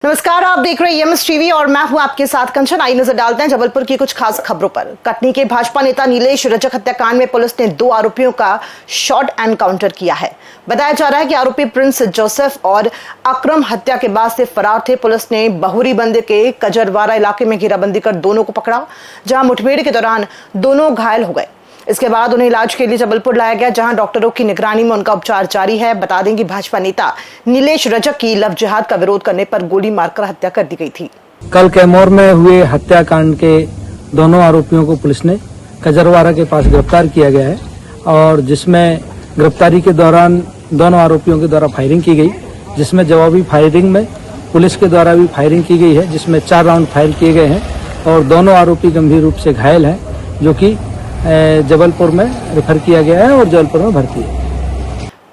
नमस्कार, आप देख रहे हैं एमएस टीवी और मैं हूं आपके साथ कंचन। आई नजर डालते हैं जबलपुर की कुछ खास खबरों पर। कटनी के भाजपा नेता नीलेश रजक हत्याकांड में पुलिस ने 2 आरोपियों का शॉर्ट एनकाउंटर किया है। बताया जा रहा है कि आरोपी प्रिंस जोसेफ और अकरम हत्या के बाद से फरार थे। पुलिस ने बहुरी बंद के कजरवारा इलाके में घेराबंदी कर दोनों को पकड़ा, जहां मुठभेड़ के दौरान दोनों घायल हो गए। इसके बाद उन्हें इलाज के लिए जबलपुर लाया गया, जहां डॉक्टरों की निगरानी में उनका उपचार जारी है। बता दें कि भाजपा नेता नीलेश रजक की लव जिहाद का विरोध करने पर गोली मारकर हत्या कर दी गई थी। कल कैमूर में हुए हत्याकांड के दोनों आरोपियों को पुलिस ने कजरवारा के पास गिरफ्तार किया गया है, और जिसमें गिरफ्तारी के दौरान दोनों आरोपियों के द्वारा फायरिंग की गई, जिसमें जवाबी फायरिंग में पुलिस के द्वारा भी फायरिंग की गई है, जिसमें 4 राउंड फायर किए गए हैं और दोनों आरोपी गंभीर रूप से घायल हैं, जो कि जबलपुर में रेफर किया गया है और जबलपुर में भर्ती है।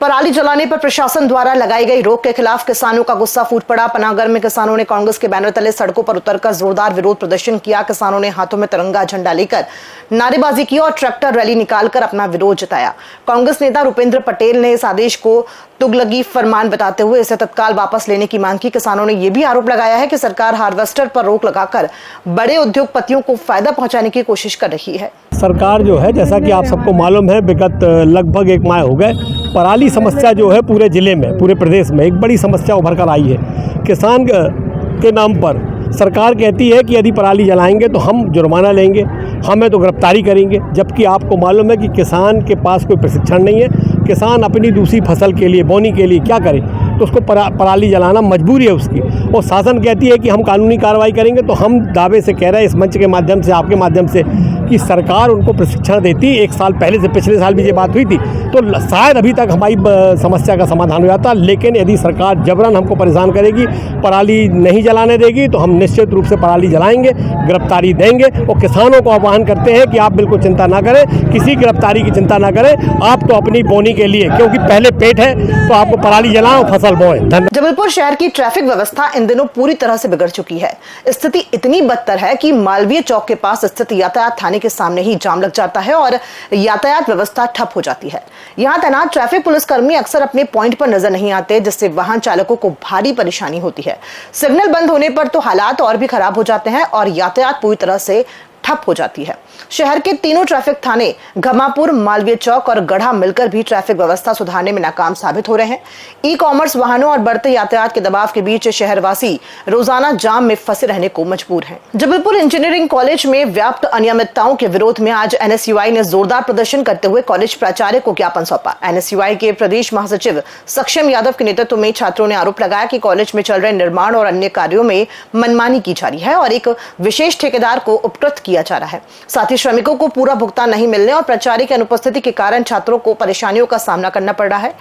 पराली जलाने पर प्रशासन द्वारा लगाई गई रोक के खिलाफ किसानों का गुस्सा फूट पड़ा। पनागर में किसानों ने कांग्रेस के बैनर तले सड़कों पर उतरकर जोरदार विरोध प्रदर्शन किया। किसानों ने हाथों में तिरंगा झंडा लेकर नारेबाजी की और ट्रैक्टर रैली निकालकर अपना विरोध जताया। कांग्रेस नेता रुपेंद्र पटेल ने इस आदेश को तुगलकी फरमान बताते हुए इसे तत्काल वापस लेने की मांग की। किसानों ने यह भी आरोप लगाया है कि सरकार हार्वेस्टर पर रोक लगाकर बड़े उद्योगपतियों को फायदा पहुंचाने की कोशिश कर रही है। सरकार जो है, जैसा कि आप सबको मालूम है, विगत लगभग 1 माह हो गए पराली समस्या जो है पूरे ज़िले में, पूरे प्रदेश में एक बड़ी समस्या उभर कर आई है। किसान के नाम पर सरकार कहती है कि यदि पराली जलाएंगे तो हम जुर्माना लेंगे, हमें तो गिरफ्तारी करेंगे, जबकि आपको मालूम है कि किसान के पास कोई प्रशिक्षण नहीं है। किसान अपनी दूसरी फसल के लिए, बोनी के लिए क्या करे, तो उसको पराली जलाना मजबूरी है उसकी। और शासन कहती है कि हम कानूनी कार्रवाई करेंगे। तो हम दावे से कह रहे हैं इस मंच के माध्यम से, आपके माध्यम से, कि सरकार उनको प्रशिक्षण देती। 1 साल पहले से, पिछले साल भी ये बात हुई थी, तो शायद अभी तक हमारी समस्या का समाधान हो जाता। लेकिन यदि सरकार जबरन हमको परेशान करेगी, पराली नहीं जलाने देगी, तो हम निश्चित रूप से पराली जलाएंगे, गिरफ्तारी देंगे। और किसानों को आह्वान करते हैं कि आप बिल्कुल चिंता ना करें, किसी गिरफ्तारी की चिंता ना करें, आप तो अपनी बोनी के लिए, क्योंकि पहले पेट है, तो आपको पराली जलाओ, फसल बोएं। जबलपुर शहर की ट्रैफिक व्यवस्था इन दिनों पूरी तरह से बिगड़ चुकी है। स्थिति इतनी बदतर है कि मालवीय चौक के पास स्थित यातायात थाने के सामने ही जाम लग जाता है और यातायात व्यवस्था ठप हो जाती है। यहां तैनात ट्रैफिक पुलिसकर्मी अक्सर अपने पॉइंट पर नजर नहीं आते, जिससे वाहन चालकों को भारी परेशानी होती है। सिग्नल बंद होने पर तो हालात और भी खराब हो जाते हैं और यातायात पूरी तरह से ठप हो जाती है। शहर के तीनों ट्रैफिक थाने घमापुर, मालवीय चौक और गढ़ा मिलकर भी ट्रैफिक व्यवस्था सुधारने में नाकाम साबित हो रहे हैं। ई कॉमर्स वाहनों और बढ़ते यातायात के दबाव के बीच शहरवासी रोजाना जाम में फंसे रहने को मजबूर हैं। जबलपुर इंजीनियरिंग कॉलेज में व्याप्त अनियमितताओं के विरोध में आज एनएसयूआई ने जोरदार प्रदर्शन करते हुए कॉलेज प्राचार्य को ज्ञापन सौंपा। एनएसयूआई के प्रदेश महासचिव सक्षम यादव के नेतृत्व में छात्रों ने आरोप लगाया कि कॉलेज में चल रहे निर्माण और अन्य कार्यों में मनमानी की जा रही है और एक विशेष ठेकेदार को उपकृत किया जा रहा है। साथ ही श्रमिकों को पूरा भुगतान नहीं मिलने और प्राचार्य की अनुपस्थिति के कारण छात्रों को परेशानियों का सामना करना पड़ रहा है।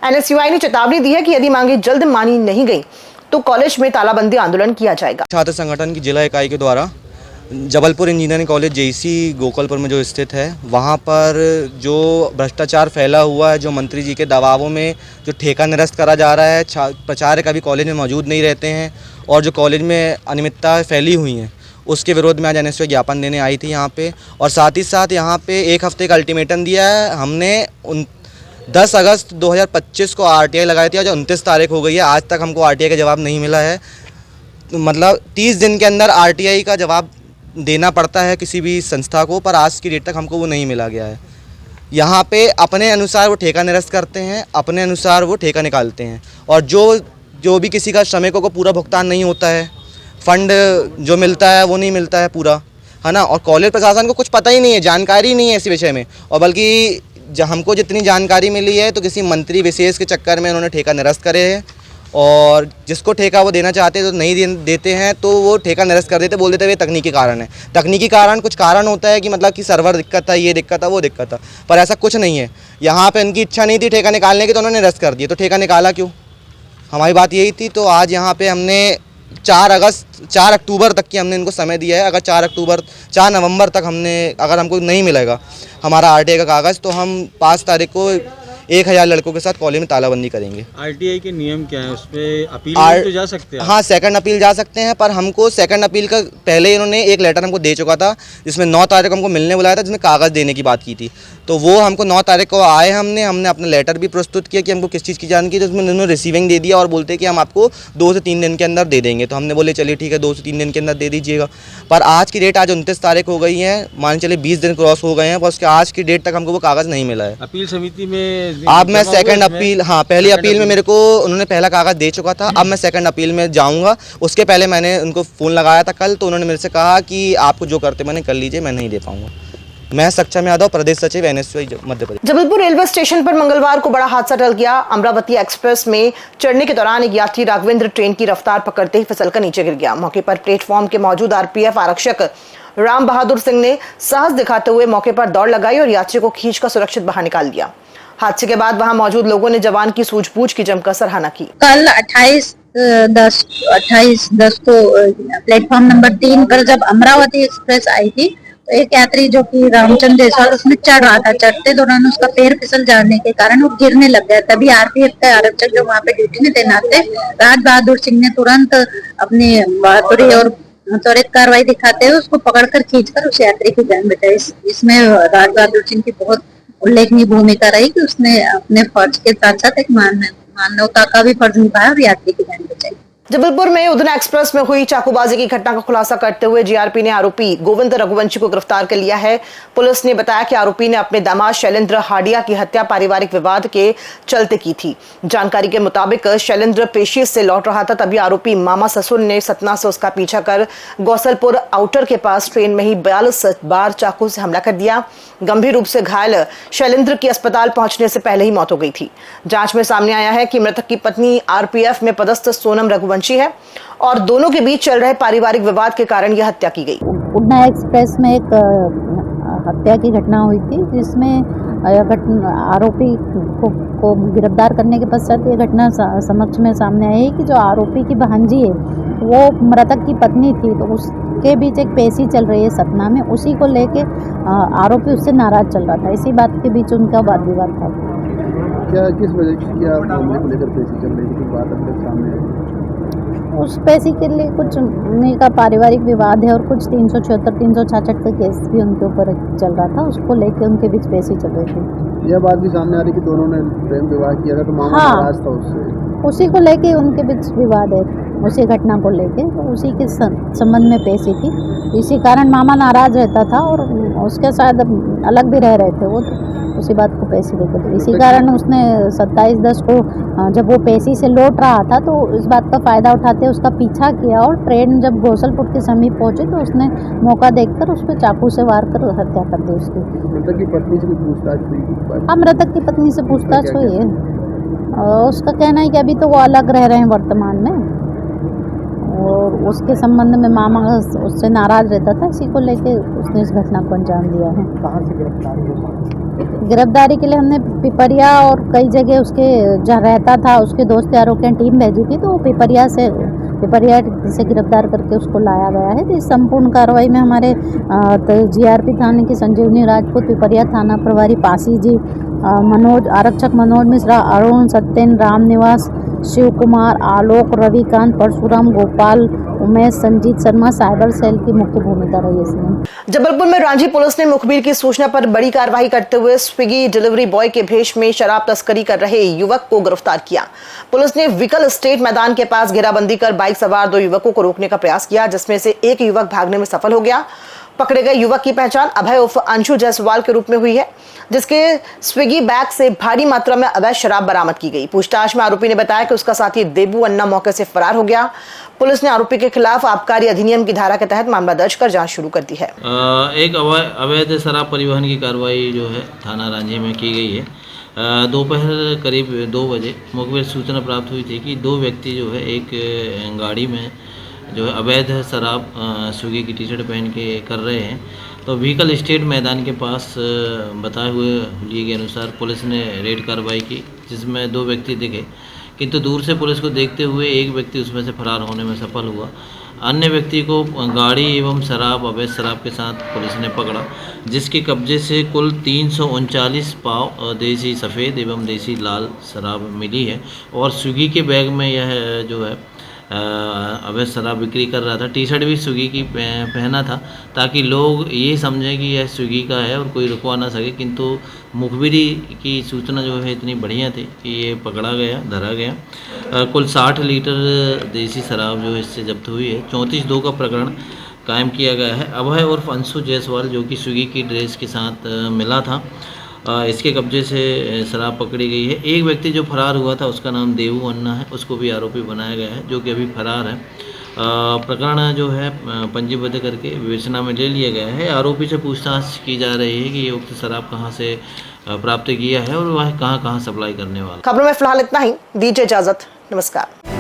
एनएसयूआई ने चेतावनी दी है कि यदि मांगे जल्द मानी नहीं गई तो कॉलेज में तालाबंदी आंदोलन किया जाएगा। छात्र संगठन की जिला इकाई के द्वारा Jabalpur engineering college JEC Gokulpur में जो स्थित है, वहाँ पर जो भ्रष्टाचार फैला हुआ है, जो मंत्री जी के दबावों में जो ठेका निरस्त करा जा रहा है, प्राचार्य कभी कॉलेज में मौजूद नहीं रहते हैं और जो कॉलेज में अनियमितता फैली हुई हैं, उसके विरोध में आज एनएसयूआई ज्ञापन देने आई थी यहाँ पे। और साथ ही साथ यहाँ पे 1 हफ्ते का अल्टीमेटम दिया है। हमने 10 अगस्त 2025 को आरटीआई लगाई थी, आज 29 तारीख हो गई है, आज तक हमको आरटीआई का जवाब नहीं मिला है। तो मतलब 30 दिन के अंदर आरटीआई का जवाब देना पड़ता है किसी भी संस्था को, पर आज की डेट तक हमको वो नहीं मिला गया है। यहाँ पे अपने अनुसार वो ठेका निरस्त करते हैं, अपने अनुसार वो ठेका निकालते हैं और जो भी किसी का श्रमिकों को पूरा भुगतान नहीं होता है, फंड जो मिलता है वो नहीं मिलता है पूरा, है ना। और कॉलेज प्रशासन को कुछ पता ही नहीं है, जानकारी नहीं है इस विषय में। और बल्कि हमको जितनी जानकारी मिली है तो किसी मंत्री विशेष के चक्कर में उन्होंने ठेका निरस्त करे हैं और जिसको ठेका वो देना चाहते हैं तो नहीं देते हैं, तो वो ठेका निरस्त कर देते, बोल देते हुए तकनीकी कारण है। तकनीकी कारण कुछ कारण होता है कि मतलब कि सर्वर दिक्कत था, ये दिक्कत था, वो दिक्कत था, पर ऐसा कुछ नहीं है। यहाँ पर इनकी इच्छा नहीं थी ठेका निकालने की तो उन्होंने निरस्त कर दिया। तो ठेका निकाला क्यों, हमारी बात यही थी। तो आज यहाँ पर हमने 4 अक्टूबर तक की हमने इनको समय दिया है। अगर 4 नवंबर तक अगर हमको नहीं मिलेगा हमारा आरटीआई का कागज़, तो हम 5 तारीख को 1000 लड़कों के साथ कॉलेज में तालाबंदी करेंगे। आरटीआई के नियम क्या है, उस पर अपील भी तो जा सकते हैं? हाँ, सेकंड अपील जा सकते हैं, पर हमको सेकंड अपील का पहले इन्होंने एक लेटर हमको दे चुका था जिसमें 9 तारीख को हमको मिलने बुलाया था, जिसमें कागज़ देने की बात की थी। तो वो हमको 9 तारीख को आए, हमने अपना लेटर भी प्रस्तुत किया कि हमको किस चीज़ की जानकारी, तो उसमें उन्होंने रिसीविंग दे दिया और बोलते हैं कि हम आपको 2 से 3 दिन के अंदर दे देंगे। तो हमने बोले चलिए ठीक है, 2 से 3 दिन के अंदर दे दीजिएगा। पर आज की डेट, आज 29 तारीख हो गई है, मान चलिए 20 दिन क्रॉस हो गए हैं, पर उसके आज की डेट तक हमको वो कागज़ नहीं मिला है। अपील समिति में अब मैं सेकंड अपील, हाँ, पहली अपील में मेरे को उन्होंने पहला कागज़ दे चुका था। अब मैं सेकंड अपील में जाऊंगा। उसके पहले मैंने उनको फ़ोन लगाया था कल, तो उन्होंने मेरे से कहा कि आपको जो करते मैंने कर लीजिए, मैं नहीं दे पाऊंगा। मैं सक्षम यादव, प्रदेश सचिव NSY Madhya Pradesh. Jabalpur railway station पर मंगलवार को बड़ा हादसा टल गया। अमरावती एक्सप्रेस में चढ़ने के दौरान एक यात्री राघवेंद्र ट्रेन की रफ्तार पकड़ते ही फिसलकर नीचे गिर गया। मौके पर प्लेटफॉर्म के मौजूद RPF आरक्षक राम बहादुर सिंह ने साहस दिखाते हुए मौके पर दौड़ लगाई और यात्री को खींचकर सुरक्षित बाहर निकाल दिया। हादसे के बाद वहां मौजूद लोगों ने जवान की सूझबूझ की जमकर सराहना की। कल 28/10 को प्लेटफॉर्म नंबर 3 पर जब अमरावती एक्सप्रेस आई थी, तो एक यात्री जो कि रामचंद्र जायसवाल उसमें चढ़ रहा था। चढ़ते दौरान उसका पैर फिसल जाने के कारण वो गिरने लग गया। तभी RPF का आरक्षक जो वहाँ पे ड्यूटी में तैनात थे, राज बहादुर सिंह ने तुरंत अपनी बहादुरी और त्वरित कार्रवाई दिखाते हुए उसको पकड़कर खींचकर उस यात्री की जान बचाई। इसमें राज बहादुर सिंह की बहुत उल्लेखनीय भूमिका रही कि उसने अपने फर्ज के साथ साथ एक मानवता का भी फर्ज निभाया और यात्री की जान बचाई। जबलपुर में उधना एक्सप्रेस में हुई चाकूबाजी की घटना का खुलासा करते हुए GRP ने आरोपी गोविंद रघुवंशी को गिरफ्तार कर लिया है। पुलिस ने बताया कि आरोपी ने अपने दामाद शैलेंद्र हाडिया की हत्या पारिवारिक विवाद के चलते की थी। जानकारी के मुताबिक शैलेंद्र पेशी से लौट रहा था, तभी आरोपी मामा ससुर ने सतना से उसका पीछा कर गौसलपुर आउटर के पास ट्रेन में ही 42 बार चाकू से हमला कर दिया। गंभीर रूप से घायल शैलेंद्र की अस्पताल पहुंचने से पहले ही मौत हो गई थी। जांच में सामने आया है कि मृतक की पत्नी RPF में पदस्थ सोनम रघुवंशी है और दोनों के बीच चल रहे पारिवारिक विवाद के कारण यह हत्या की गई। उड़ना एक्सप्रेस में एक हत्या की घटना हुई थी, जिसमें आरोपी को गिरफ्तार करने के पश्चात ये घटना समक्ष में सामने आई है कि जो आरोपी की भांजी है वो मृतक की पत्नी थी। तो उसके बीच एक पेशी चल रही है सतना में, उसी को लेके आरोपी उससे नाराज चल रहा था। इसी बात के बीच उनका वाद विवाद था। क्या किस वजह की क्या मामले को लेकर पेशी चल रही थी, बात अब तक सामने आई? उस पेशी के लिए कुछ उन्हीं का पारिवारिक विवाद है और कुछ 376 366 का केस भी उनके ऊपर चल रहा था, उसको लेके उनके बीच पेशी चल रही थी। यह बात भी सामने आ रही कि दोनों ने प्रेम विवाह किया था, तो मामा नाराज था उससे, उसी को लेके उनके बीच विवाद है, उसी घटना को लेके, तो उसी के संबंध में पेशी थी। इसी कारण मामा नाराज रहता था और उसके साथ अलग भी रह रहे थे वो, उसी बात को पेशी देते थे। इसी कारण उसने 27/10 को जब वो पेशी से लौट रहा था तो इस बात का फ़ायदा उठाते उसका पीछा किया और ट्रेन जब गौसलपुर के समीप पहुंची तो उसने मौका देखकर उस पर चाकू से वार कर हत्या कर दी उसकी। मृतक की पत्नी से पूछताछ हुई? हाँ, मृतक की पत्नी से पूछताछ हुई है। उसका कहना है कि अभी तो वो अलग रह रहे हैं वर्तमान में, और उसके संबंध में मामा उससे नाराज रहता था, इसी को लेके उसने इस घटना को अंजाम दिया है। कहाँ से गिरफ्तार हुआ? गिरफ्तारी के लिए हमने पिपरिया और कई जगह उसके जहाँ रहता था उसके दोस्त यारों की टीम भेजी थी, तो पिपरिया से गिरफ्तार करके उसको लाया गया है। तो इस संपूर्ण कार्रवाई में हमारे GRP थाने की संजीवनी राजपूत, पिपरिया थाना प्रभारी पासी जी, मनोज आरक्षक मनोज मिश्रा, अरुण सत्यन, राम निवास, शिव कुमार, आलोक, रविकांत, परशुराम, गोपाल, उमेश, संजीत शर्मा साइबर सेल की मुख्य भूमिका रही इसमें। जबलपुर में रांची पुलिस ने मुखबिर की सूचना पर बड़ी कार्रवाई करते हुए स्विगी डिलीवरी बॉय के भेष में शराब तस्करी कर रहे युवक को गिरफ्तार किया। पुलिस ने विकल स्टेट मैदान के पास घेराबंदी कर बाइक सवार 2 युवकों को रोकने का प्रयास किया, जिसमें से एक युवक भागने में सफल हो गया। पकड़े गए युवक की पहचान अभय उर्फ अंशु जायसवाल के रूप में हुई है, जिसके स्विगी बैग से भारी मात्रा में अवैध शराब बरामद की गई। पूछताछ में आरोपी ने बताया कि उसका साथी देबू अन्ना मौके से फरार हो गया। पुलिस ने आरोपी के खिलाफ आबकारी अधिनियम की धारा के तहत मामला दर्ज कर जांच शुरू कर दी है। एक अवैध शराब परिवहन की कार्रवाई जो है थाना रांची में की गई है। दोपहर करीब 2 बजे मुखबिर सूचना प्राप्त हुई थी कि 2 व्यक्ति जो है एक गाड़ी में जो है अवैध शराब स्विगी की टी-शर्ट पहन के कर रहे हैं। तो व्हीकल स्टेट मैदान के पास बताए हुए हुलिये के अनुसार पुलिस ने रेड कार्रवाई की, जिसमें 2 व्यक्ति दिखे किंतु दूर से पुलिस को देखते हुए एक व्यक्ति उसमें से फरार होने में सफल हुआ। अन्य व्यक्ति को गाड़ी एवं शराब, अवैध शराब के साथ पुलिस ने पकड़ा, जिसके कब्जे से कुल 339 पाव देसी सफ़ेद एवं देसी लाल शराब मिली है। और स्विगी के बैग में यह जो है अवैध शराब बिक्री कर रहा था। टी शर्ट भी स्विगी की पहना था ताकि लोग ये समझें कि यह स्विगी का है और कोई रुकवा ना सके, किंतु मुखबिरी की सूचना जो है इतनी बढ़िया थी कि ये पकड़ा गया, धरा गया। कुल 60 लीटर देसी शराब जो है इससे जब्त हुई है। 34(2) का प्रकरण कायम किया गया है। अभय उर्फ अंशु जायसवाल जो कि स्विगी की ड्रेस के साथ मिला था, इसके कब्जे से शराब पकड़ी गई है। एक व्यक्ति जो फरार हुआ था उसका नाम देवू अन्ना है, उसको भी आरोपी बनाया गया है, जो कि अभी फरार है। प्रकरण जो है पंजीबद्ध करके विवेचना में ले लिया गया है। आरोपी से पूछताछ की जा रही है कि ये उक्त शराब कहाँ से प्राप्त किया है और वह कहाँ कहाँ सप्लाई करने वाला। खबरों में फिलहाल इतना ही, दीजिए इजाजत, नमस्कार।